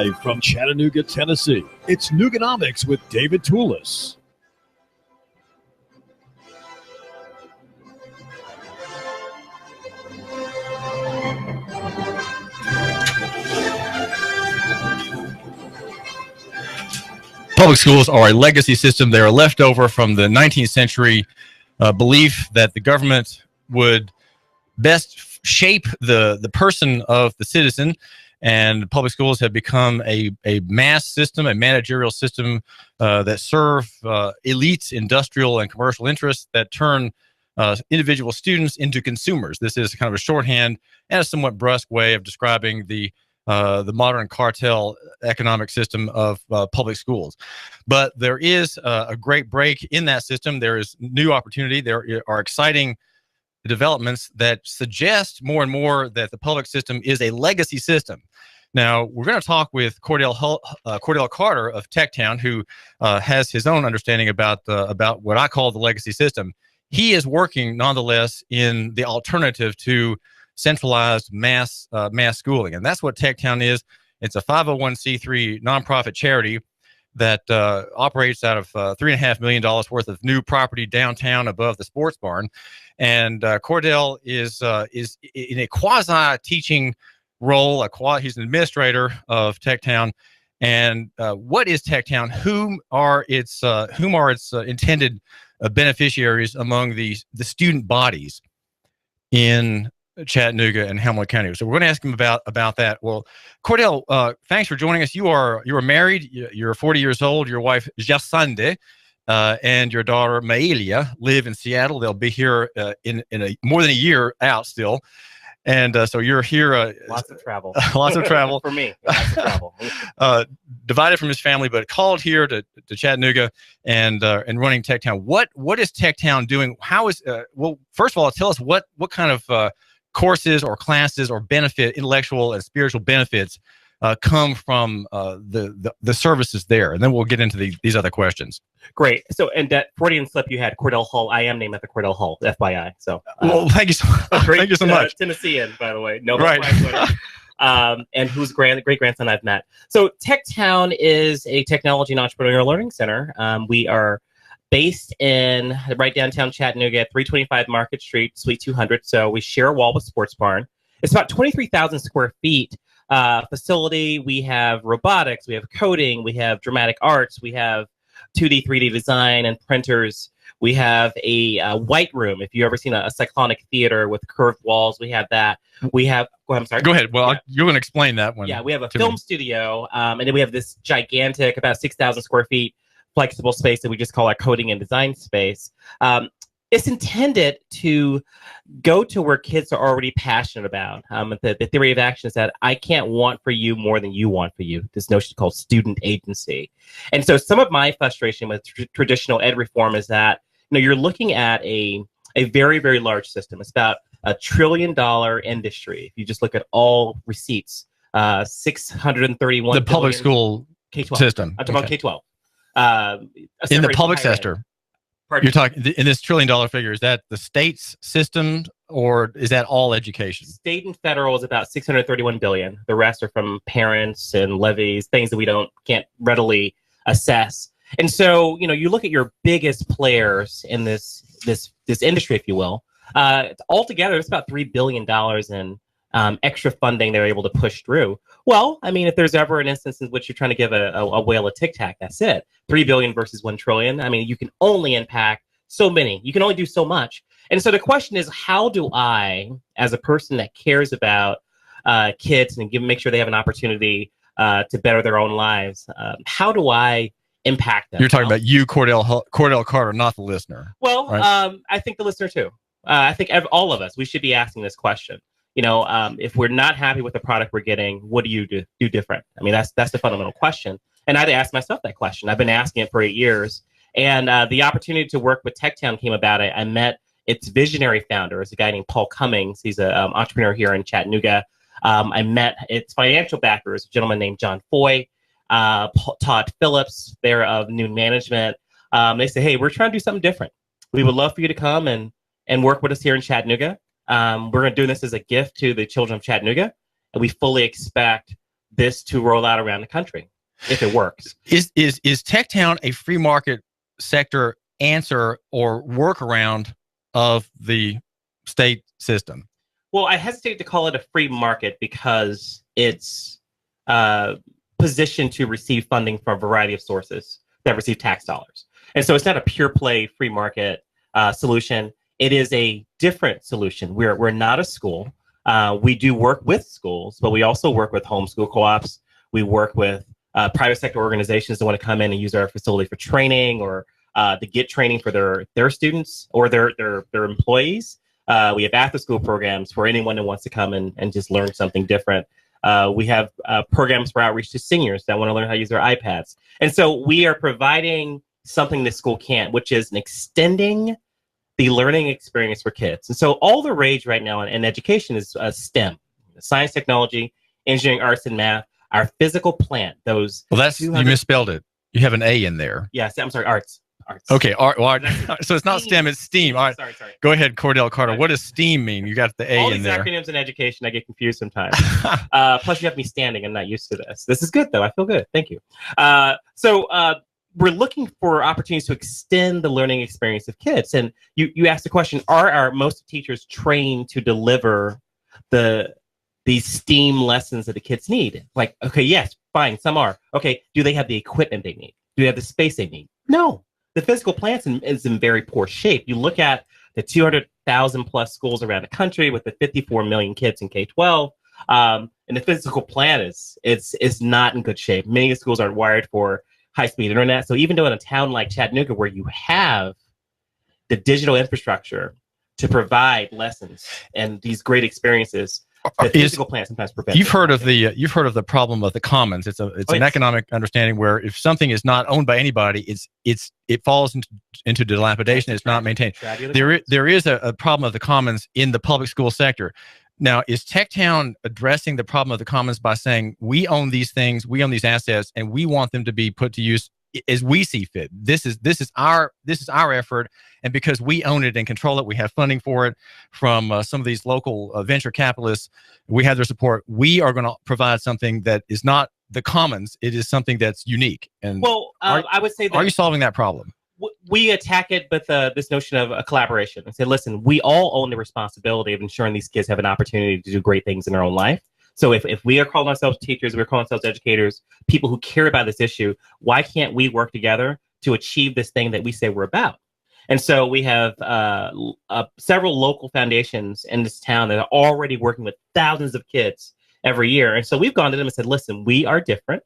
Live from Chattanooga, Tennessee, it's Nuganomics with David Tulis. Public schools are a legacy system. They're a leftover from the 19th century belief that the government would best shape the person of the citizen, and public schools have become a mass system, a managerial system that serve elites, industrial and commercial interests that turn individual students into consumers. This is kind of a shorthand and a somewhat brusque way of describing the modern cartel economic system of public schools. But there is a great break in that system. There is new opportunity. There are exciting developments that suggest more and more that the public system is a legacy system. Now, we're going to talk with Cordell Carter of TechTown, who has his own understanding about what I call the legacy system. He is working, nonetheless, in the alternative to centralized mass schooling, and that's what TechTown is. It's a 501c3 nonprofit charity that operates out of $3.5 million worth of new property downtown above the sports barn. And Cordell is in a quasi-teaching role. He's an administrator of TechTown. And what is TechTown? Whom are its intended beneficiaries among the student bodies in Chattanooga and Hamilton County? So we're going to ask him about that. Well, Cordell, thanks for joining us. You are married. You're 40 years old. Your wife Jasande and your daughter Maelia live in Seattle. They'll be here in more than a year out still. And so you're here. Lots of travel. Lots of travel. For me, lots of travel. Divided from his family, but called here to Chattanooga and running TechTown. What is TechTown doing? How is well, first of all, tell us what kind of courses or classes or intellectual and spiritual benefits come from the services there, and then we'll get into these other questions. Great. So, and that Freudian slip you had, Cordell Hull. I am named after Cordell Hull, FYI. So, well, thank you so thank you so much. Tennessean, by the way. No, right. And whose great grandson I've met. So, TechTown is a technology and entrepreneurial learning center. We are based in right downtown Chattanooga at 325 Market Street, Suite 200. So we share a wall with Sports Barn. It's about 23,000 square feet facility. We have robotics, we have coding, we have dramatic arts, we have 2D, 3D design and printers. We have a white room. If you've ever seen a cyclonic theater with curved walls, we have that. We have, I'm sorry. Go ahead. Well, you're going to explain that one. Yeah, we have a film studio, and then we have this gigantic, about 6,000 square feet, flexible space that we just call our coding and design space. It's intended to go to where kids are already passionate about. The theory of action is that I can't want for you more than you want for you. This notion called student agency. And so some of my frustration with traditional ed reform is that you're looking at a very, very large system. It's about $1 trillion industry. If you just look at all receipts, 631 the public school K-12 system. I'm talking about K-12. In the public sector. You're talking in this $1 trillion figure. Is that the state's system, or is that all education? State and federal is about $631 billion. The rest are from parents and levies, things that we can't readily assess. And so, you look at your biggest players in this industry, if you will. Altogether, it's about $3 billion in extra funding they're able to push through. Well, I mean, if there's ever an instance in which you're trying to give a whale a tic tac, that's it. 3 billion versus 1 trillion. I mean, you can only impact so many. You can only do so much. And so the question is, how do I, as a person that cares about kids and make sure they have an opportunity to better their own lives, how do I impact them? You're talking about you, Cordell Carter, not the listener. Well, right? I think the listener too. I think all of us, we should be asking this question. If we're not happy with the product we're getting, what do you do different? I mean, that's the fundamental question. And I had to ask myself that question. I've been asking it for 8 years. And the opportunity to work with TechTown came about. I met its visionary founder, is a guy named Paul Cummings. He's an entrepreneur here in Chattanooga. I met its financial backers, a gentleman named John Foy, Todd Phillips. They're of Noon Management. They say, hey, we're trying to do something different. We would love for you to come and work with us here in Chattanooga. We're going to do this as a gift to the children of Chattanooga, and we fully expect this to roll out around the country if it works. Is TechTown a free market sector answer or workaround of the state system? Well, I hesitate to call it a free market because it's positioned to receive funding from a variety of sources that receive tax dollars. And so it's not a pure play free market solution. It is a different solution. We're not a school. We do work with schools, but we also work with homeschool co-ops. We work with private sector organizations that want to come in and use our facility for training or to get training for their students or their employees. We have after school programs for anyone who wants to come and just learn something different. We have programs for outreach to seniors that want to learn how to use their iPads. And so we are providing something the school can't, which is extending the learning experience for kids. And so all the rage right now in education is STEM, science, technology, engineering, arts, and math. Our physical plant, those... Well, that's, you misspelled it. You have an A in there. Yes, I'm sorry, arts. Okay, art. So it's not STEM, it's STEAM. All right. Sorry. Go ahead, Cordell Carter. What does STEAM mean? You got the A all in there. All these acronyms in education, I get confused sometimes. Plus, you have me standing. I'm not used to this. This is good, though. I feel good. Thank you. We're looking for opportunities to extend the learning experience of kids. And you asked the question, are most teachers trained to deliver these STEAM lessons that the kids need? Like, okay, yes, fine, some are. Okay, do they have the equipment they need? Do they have the space they need? No. The physical plant is in very poor shape. You look at the 200,000 plus schools around the country with the 54 million kids in K-12, and the physical plant is not in good shape. Many schools aren't wired for high-speed internet. So even though in a town like Chattanooga, where you have the digital infrastructure to provide lessons and these great experienes, the physical plant sometimes prevents. You've heard of the problem of the commons. It's an economic understanding where if something is not owned by anybody, it falls into dilapidation. It's not maintained. There is a problem of the commons in the public school sector. Now, is TechTown addressing the problem of the commons by saying we own these things, we own these assets, and we want them to be put to use as we see fit? This is our effort, and because we own it and control it, we have funding for it from some of these local venture capitalists. We have their support. We are going to provide something that is not the commons. It is something that's unique. And I would say that, are you solving that problem? We attack it with this notion of a collaboration and say, listen, we all own the responsibility of ensuring these kids have an opportunity to do great things in their own life. So if we are calling ourselves teachers, we're calling ourselves educators, people who care about this issue, why can't we work together to achieve this thing that we say we're about? And so we have several local foundations in this town that are already working with thousands of kids every year. And so we've gone to them and said, listen, we are different.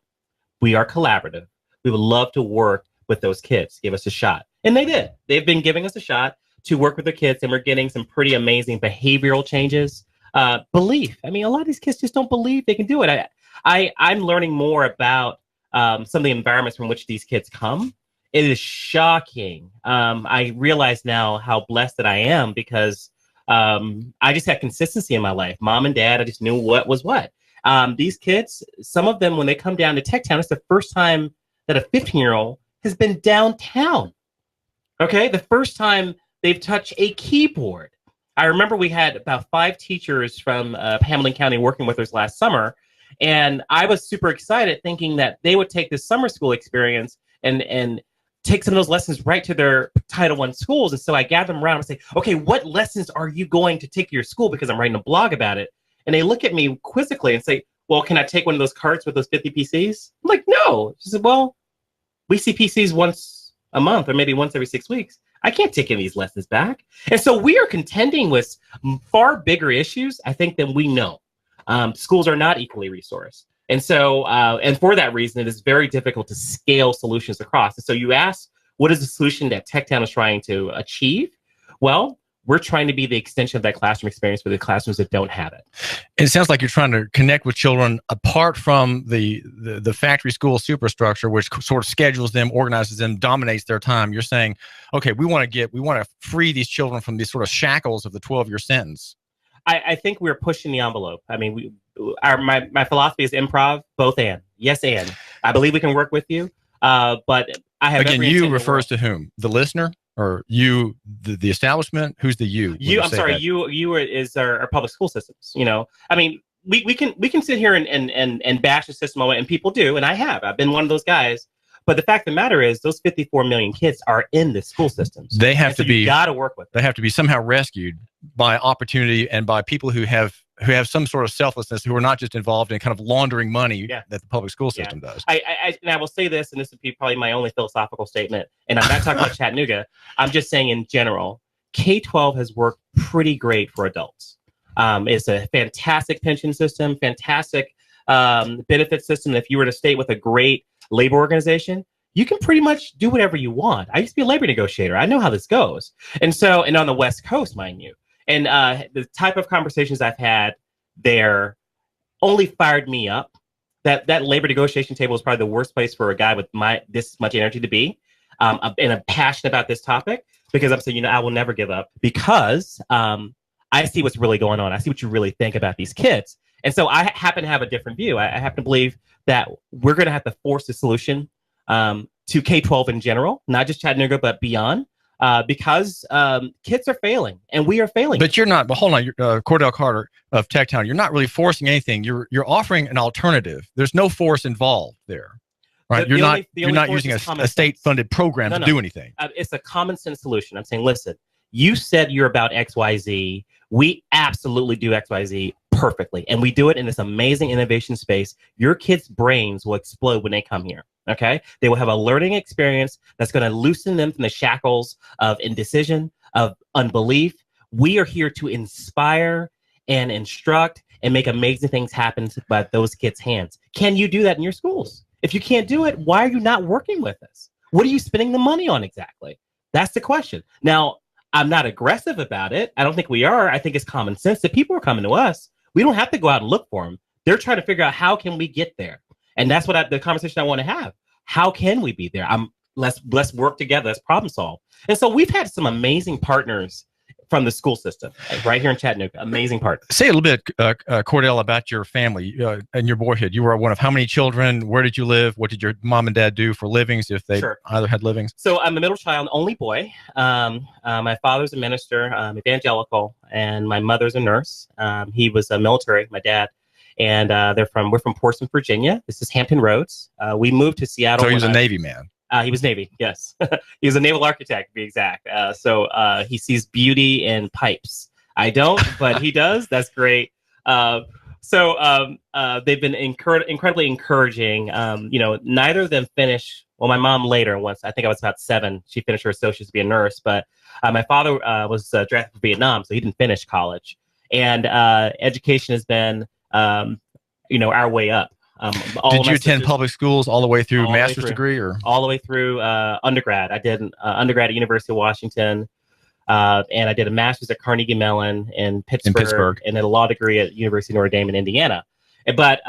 We are collaborative. We would love to work with those kids. Give us a shot. And they did. They've been giving us a shot to work with the kids, and we're getting some pretty amazing behavioral changes. Belief. I mean, a lot of these kids just don't believe they can do it. I'm learning more about some of the environments from which these kids come. It is shocking. I realize now how blessed that I am because I just had consistency in my life. Mom and dad, I just knew what was what. These kids, some of them, when they come down to TechTown, it's the first time that a 15-year-old has been downtown. Okay, the first time they've touched a keyboard. I remember we had about 5 teachers from Hamilton County working with us last summer, and I was super excited thinking that they would take this summer school experience and take some of those lessons right to their Title I schools. And so I gathered them around and say, okay, what lessons are you going to take to your school? Because I'm writing a blog about it. And they look at me quizzically and say, well, can I take one of those carts with those 50 PCs? I'm like, no. She said, well, we see PCs once a month or maybe once every 6 weeks. I can't take any of these lessons back. And so we are contending with far bigger issues, I think, than we know. Schools are not equally resourced. And so, and for that reason, it is very difficult to scale solutions across. And so you ask, what is the solution that TechTown is trying to achieve? Well, we're trying to be the extension of that classroom experience for the classrooms that don't have it. It sounds like you're trying to connect with children apart from the factory school superstructure, which sort of schedules them, organizes them, dominates their time. You're saying, okay, we want to free these children from these sort of shackles of the 12-year sentence. I think we're pushing the envelope. I mean, my philosophy is improv, both and. Yes, and. I believe we can work with you, but I have again. You refers to whom? The listener, or you, the establishment? Who's the you? You. I'm sorry. You is our public school systems. You know, I mean, we can sit here and bash the system away, and people do, and I've been one of those guys. But the fact of the matter is, those 54 million kids are in the school systems. They have to be. Got to work with them. They have to be somehow rescued by opportunity and by people who have some sort of selflessness, who are not just involved in kind of laundering money that the public school system does. And I will say this, and this would be probably my only philosophical statement, and I'm not talking about Chattanooga. I'm just saying in general, K-12 has worked pretty great for adults. It's a fantastic pension system, fantastic benefit system. If you were to stay with a great labor organization, you can pretty much do whatever you want. I used to be a labor negotiator. I know how this goes. And on the West Coast, mind you. And the type of conversations I've had there only fired me up. That labor negotiation table is probably the worst place for a guy with this much energy to be. And I'm passionate about this topic because I'm saying, I will never give up, because I see what's really going on. I see what you really think about these kids. And so I happen to have a different view. I happen to believe that we're going to have to force a solution to K-12 in general, not just Chattanooga, but beyond, because kids are failing and we are failing. But you're not, but hold on, Cordell Carter of TechTown, you're not really forcing anything. You're offering an alternative. There's no force involved there, right? You're not using a state-funded program to do anything. It's a common sense solution. I'm saying, listen, you said you're about XYZ. We absolutely do XYZ perfectly. And we do it in this amazing innovation space. Your kids' brains will explode when they come here. Okay? They will have a learning experience that's going to loosen them from the shackles of indecision, of unbelief. We are here to inspire and instruct and make amazing things happen by those kids' hands. Can you do that in your schools? If you can't do it, why are you not working with us? What are you spending the money on exactly? That's the question. Now, I'm not aggressive about it. I don't think we are. I think it's common sense that people are coming to us. We don't have to go out and look for them. They're trying to figure out, how can we get there? And that's what the conversation I want to have. How can we be there? Let's work together. Let's problem solve. And so we've had some amazing partners from the school system right here in Chattanooga. Amazing partners. Say a little bit, Cordell, about your family and your boyhood. You were one of how many children? Where did you live? What did your mom and dad do for livings, if they either had livings? So I'm a middle child, only boy. My father's a minister, evangelical, and my mother's a nurse. He was a military, my dad. And we're from Portsmouth, Virginia. This is Hampton Roads. We moved to Seattle. So he was a Navy man. He was Navy, yes. He was a naval architect, to be exact. So he sees beauty in pipes. I don't, but he does. That's great. So they've been incredibly encouraging. Neither of them finished. Well, my mom later, once I think I was about 7, she finished her associates to be a nurse. But my father was drafted for Vietnam, so he didn't finish college. And education has been, our way up. Did you attend public schools all the way through master's degree, or all the way through undergrad? I did undergrad at University of Washington, and I did a master's at Carnegie Mellon in Pittsburgh, and then a law degree at University of Notre Dame in Indiana. But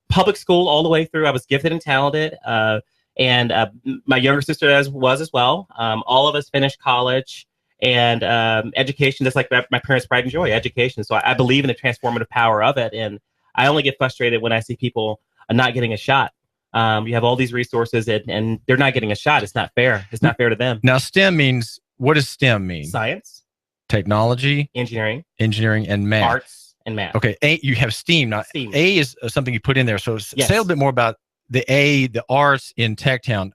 public school all the way through. I was gifted and talented, and my younger sister was as well. All of us finished college. And education, that's like my parents' pride and joy, education. So I believe in the transformative power of it. And I only get frustrated when I see people not getting a shot. You have all these resources and they're not getting a shot. It's not fair. It's not fair to them. Now, STEM means, what does STEM mean? Science, technology, engineering, and math. Arts and math. Okay, you have STEAM. Now, STEAM. A is something you put in there. So say a little bit more about the arts in TechTown.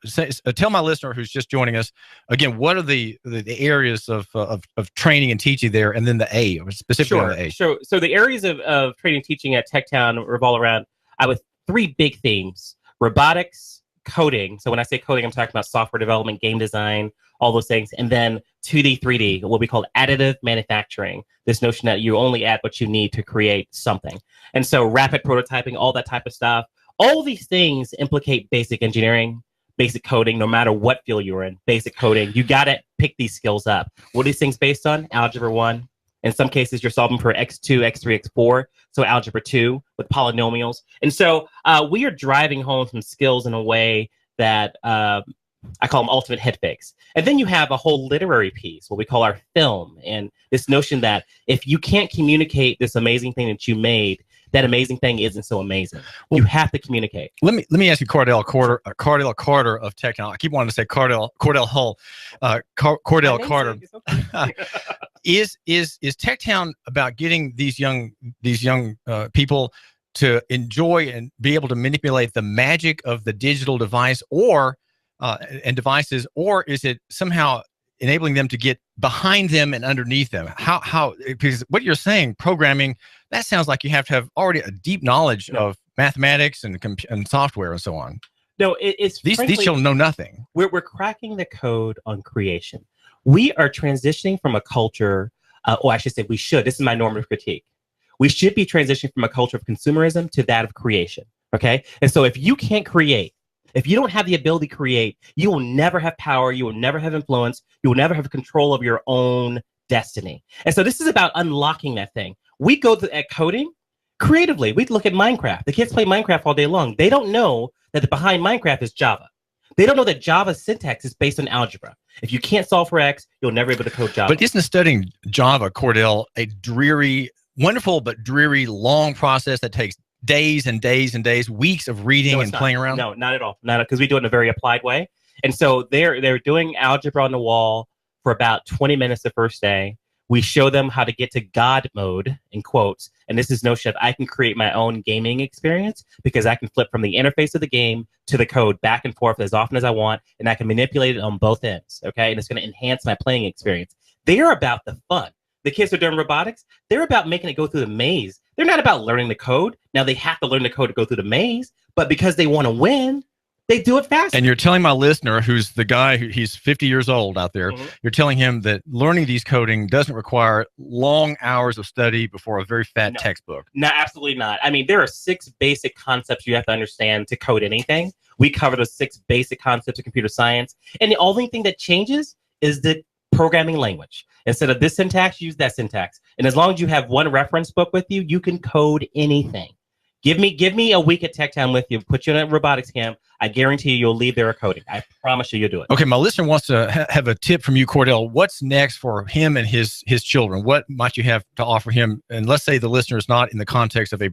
Tell my listener who's just joining us again, what are the areas of training and teaching there, and then the A, specifically on the A. Sure. So the areas of training and teaching at TechTown revolve around with 3 big themes: robotics, coding. So when I say coding, I'm talking about software development, game design, all those things, and then 2D, 3D, what we call additive manufacturing. This notion that you only add what you need to create something, and so rapid prototyping, all that type of stuff. All these things implicate basic engineering, basic coding, no matter what field you're in. Basic coding, you got to pick these skills up. What are these things based on? Algebra 1. In some cases, you're solving for x2, x3, x4. So algebra 2 with polynomials. And so we are driving home some skills in a way that I call them ultimate head fakes. And then you have a whole literary piece, what we call our film. And this notion that if you can't communicate this amazing thing that you made, that amazing thing isn't so amazing. Well, you have to communicate. Let me ask you, Cordell Carter of TechTown. I keep wanting to say Cordell Hull, Cordell Carter. Is TechTown about getting these young people to enjoy and be able to manipulate the magic of the digital device and devices, or is it somehow enabling them to get behind them and underneath them? How because what you're saying, programming, that sounds like you have to have already a deep knowledge of mathematics and software and so on. No, it's these children know nothing. We're cracking the code on creation. We are transitioning from a culture, or I should say we should. This is my normative critique. We should be transitioning from a culture of consumerism to that of creation, okay? And so if you can't create, if you don't have the ability to create, you will never have power, you will never have influence, you will never have control of your own destiny. And so this is about unlocking that thing. We go at coding creatively. We look at Minecraft. The kids play Minecraft all day long. They don't know that behind Minecraft is Java. They don't know that Java's syntax is based on algebra. If you can't solve for X, you'll never be able to code Java. But isn't studying Java, Cordell, a dreary, wonderful but dreary, long process that takes days and days and days, weeks of reading and playing around? No, not at all. Not because we do it in a very applied way. And so they're doing algebra on the wall for about 20 minutes the first day. We show them how to get to God mode, in quotes. And this is no shit. I can create my own gaming experience because I can flip from the interface of the game to the code back and forth as often as I want. And I can manipulate it on both ends. Okay. And it's going to enhance my playing experience. They're about the fun. The kids are doing robotics. They're about making it go through the maze. They're not about learning the code. Now they have to learn the code to go through the maze, but because they want to win, they do it fast. And you're telling my listener, who's the guy he's 50 years old out there, you're telling him that learning these coding doesn't require long hours of study before a very fat textbook. No, absolutely not. I mean, there are 6 basic concepts you have to understand to code anything. We cover the 6 basic concepts of computer science. And the only thing that changes is the programming language. Instead of this syntax, use that syntax. And as long as you have one reference book with you, you can code anything. Give me a week at TechTown with you, put you in a robotics camp. I guarantee you'll leave there coding. I promise you'll do it. Okay, my listener wants to have a tip from you, Cordell. What's next for him and his children? What might you have to offer him? And let's say the listener is not in the context of a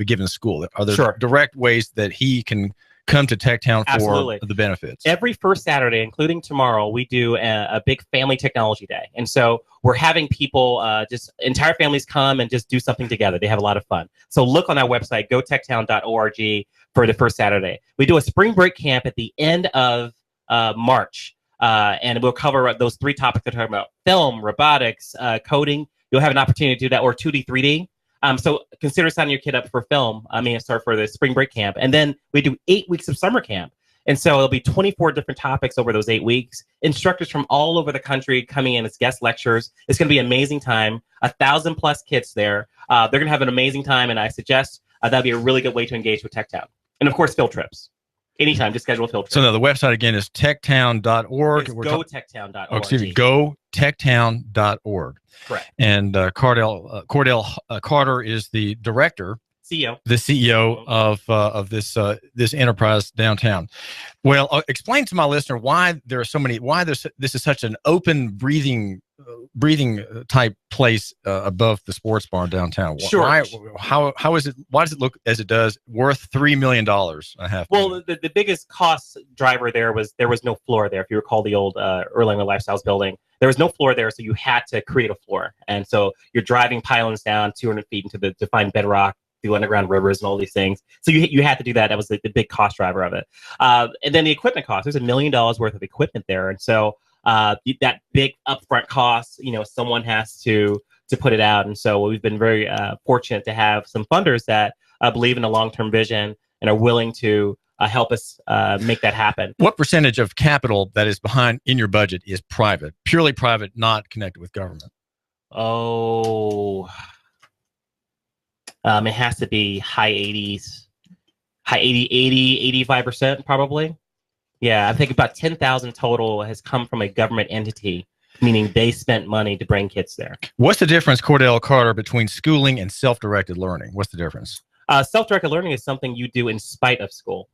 given school. Are there direct ways that he can come to TechTown for the benefits? Every first Saturday, including tomorrow, we do a big family technology day. And so we're having people, just entire families come and just do something together. They have a lot of fun. So look on our website, gotechtown.org for the first Saturday. We do a spring break camp at the end of March. And we'll cover those 3 topics that we're talking about: film, robotics, coding. You'll have an opportunity to do that, or 2D, 3D. So consider signing your kid up for film. Start for the spring break camp. And then we do 8 weeks of summer camp. And so it'll be 24 different topics over those 8 weeks. Instructors from all over the country coming in as guest lectures. It's going to be an amazing time. 1,000+ kids there. They're going to have an amazing time. And I suggest that'd be a really good way to engage with TechTown. And of course, field trips. Anytime, just schedule a field trip. So now the website again is techtown.org. It's gotechtown.org. Oh, excuse me, gotechtown.org. Correct. And Cordell Carter is the director, the CEO of this enterprise downtown. Well, explain to my listener why there are so many. This is such an open, breathing type place above the sports bar downtown. Sure. How is it? Why does it look as it does? Worth $3 million a half. Well, the biggest cost driver there was no floor there. If you recall the old Erlanger Lifestyles building, there was no floor there, so you had to create a floor. And so you're driving pylons down 200 feet into the defined bedrock, through underground rivers and all these things. So you had to do that. That was the big cost driver of it. And then the equipment cost. There's $1 million worth of equipment there, and so that big upfront cost, someone has to put it out. And so we've been very fortunate to have some funders that believe in a long-term vision and are willing to help us make that happen. What percentage of capital that is behind in your budget is private, purely private, not connected with government? Oh, it has to be high 80s, 85% probably. Yeah, I think about 10,000 total has come from a government entity, meaning they spent money to bring kids there. What's the difference, Cordell Carter, between schooling and self-directed learning? What's the difference? Self-directed learning is something you do in spite of school.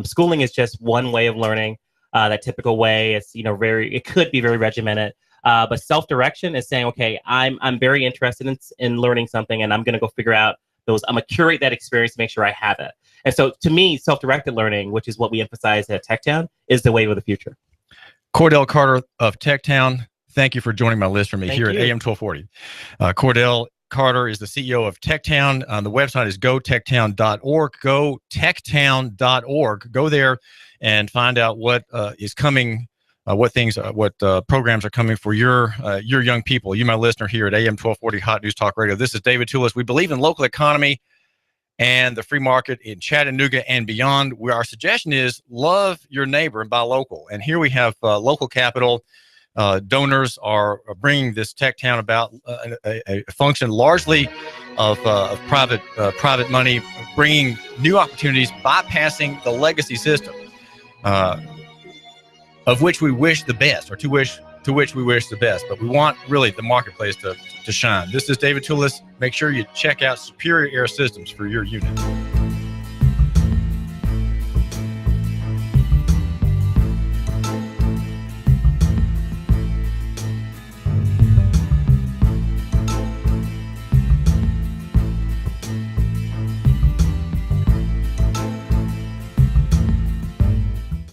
Schooling is just one way of learning, that typical way. It's it could be very regimented. But self-direction is saying, okay, I'm very interested in learning something, and I'm going to go figure out those. I'm gonna curate that experience to make sure I have it. And so to me, self-directed learning, which is what we emphasize at TechTown, is the wave of the future. Cordell Carter of TechTown, thank you for joining my list for me here at AM 1240. Cordell Carter is the CEO of TechTown. The website is gotechtown.org. Gotechtown.org. Go there and find out what is coming, what programs are coming for your young people. You, my listener, here at AM 1240 Hot News Talk Radio. This is David Tulis. We believe in local economy and the free market in Chattanooga and beyond. Where our suggestion is love your neighbor and buy local. And here we have local capital. Donors are bringing this TechTown about a function largely of private money, bringing new opportunities, bypassing the legacy system, of which we wish the best, or to which we wish the best. But we want really the marketplace to shine. This is David Tulis. Make sure you check out Superior Air Systems for your unit.